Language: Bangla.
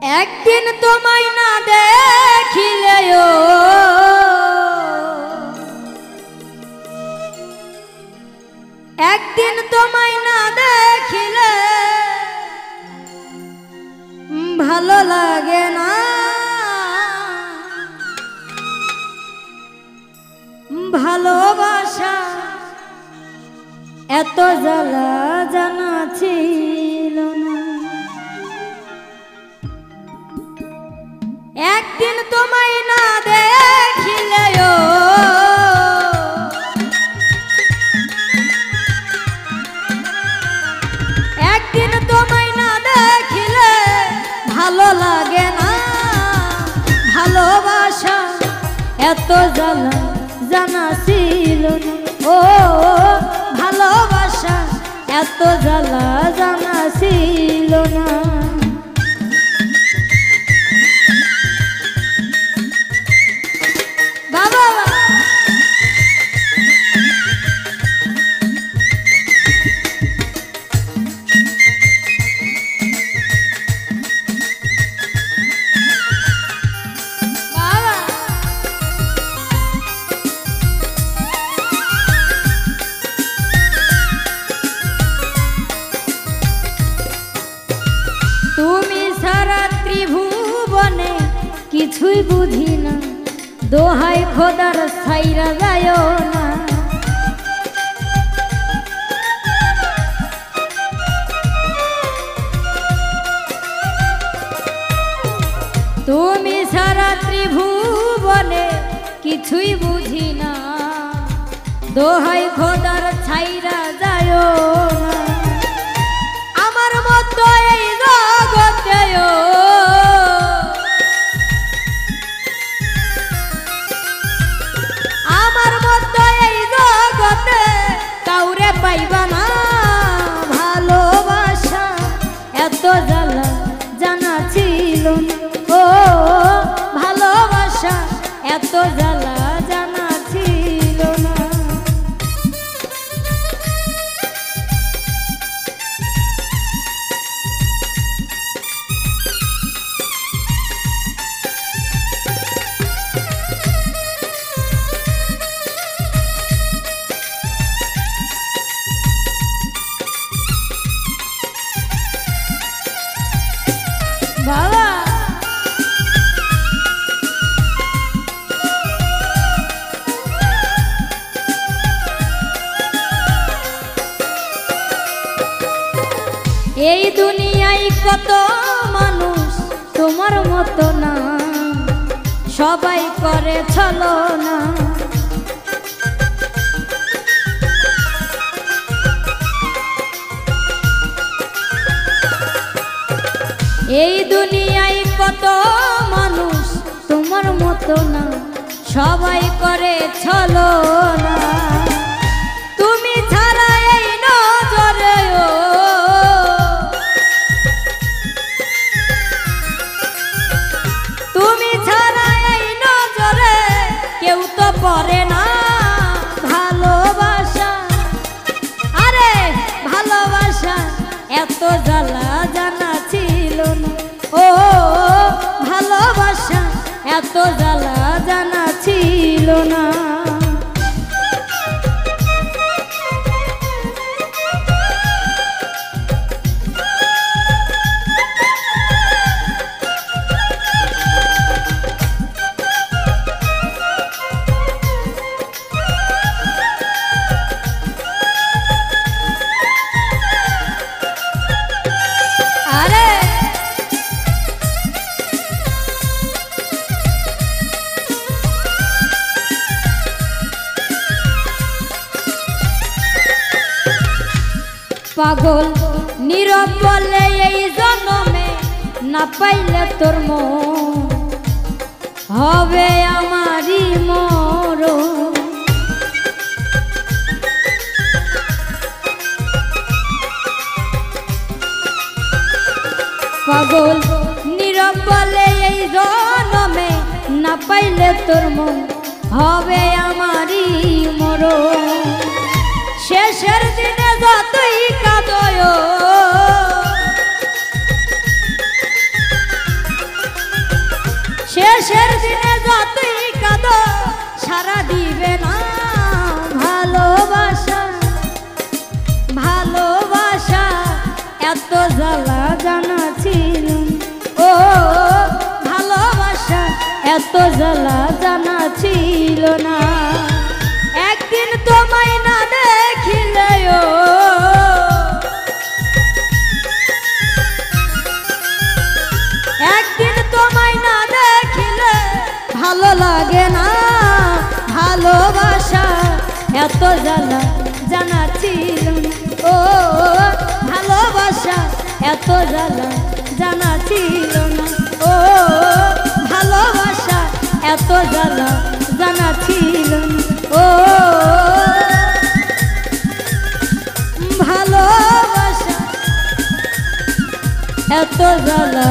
একদিন তোমায় না দেখিলেও একদিন তোমায় না দেখিলে ভালো লাগে না, ভালোবাসা এত জ্বালা জানা ছিল না। একদিন তোমায় না দেখিলেও একদিন তোমায় না দেখিলে ভালো লাগে না, ভালোবাসা এত জ্বালা জানা ছিল না। ও ভালোবাসা এত জ্বালা জানা ছিল না। কিছুই বুঝি না, দোহাই খোদার ছাইরা যায় না। তুমি সারা ত্রিভুবনে কিছুই বুঝি না, দোহাই খোদার ছাইরা যায় না। আমার মতো এই জগতেও কাউরে পাইবা না, ভালোবাসা এত জ্বালা জানা ছিল না। ও ভালোবাসা এত জ্বালা জানা ছিল না। বাবা এই দুনিয়ায় কত মানুষ তোমার মতো না, সবাই করে ছলনা। এই দুনিয়ায় কত মানুষ তোমার মতো না, সবাই করে ছলনা। তুমি ছাড়া এই নজরেও তুমি ছাড়া এই নজরে কেউ তো পড়ে না, ভালোবাসা আরে ভালোবাসা এত জ্বালা জানা ছিল না। ও ভালোবাসা এত জ্বালা জানা ছিল না। পাগল নীরব বলে এই জন্মে না পাইলে তোর মন হবে আমারই মরণ। পাগল নীরব বলে এই জন্মে না পাইলে তোর মন হবে আমারই মরণ। শেষের দিনে যতই কাঁদো শেষের দিনে যতই কাঁদো সারা দিবে না ভালোবাসা ভালোবাসা এত জ্বালা জানা ছিল ও ভালোবাসা এত জ্বালা জানা ছিল না একদিন তোমায় না দেখিলে ও একদিন তোমায় না দেখিলে ভালো লাগে না ভালোবাসা এত জ্বালা জানা ছিল ও ভালোবাসা এত জ্বালা জানা ছিল না ও ভালোবাসা এত জ্বালা জানা ছিল ও ভালোবাসা এত জ্বালা